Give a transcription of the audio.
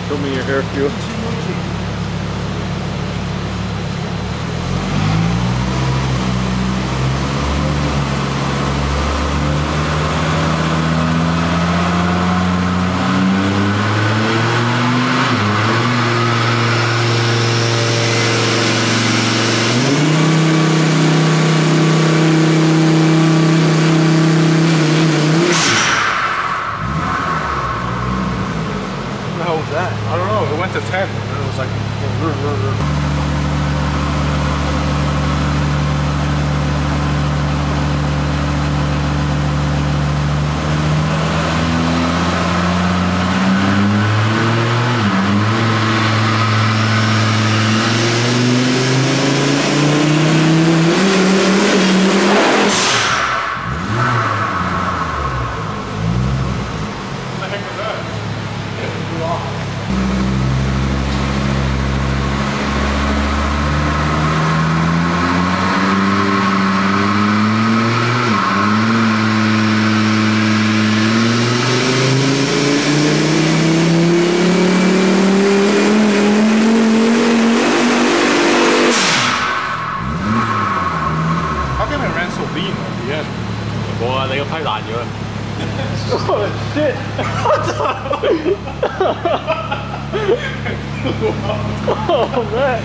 Show me your hair fuel. How was that? I don't know. It went to 10 and then it was like. What the heck was that? How come it ran so lean at the end? 冇啊，你個批爛咗啦。Oh shit! Oh man!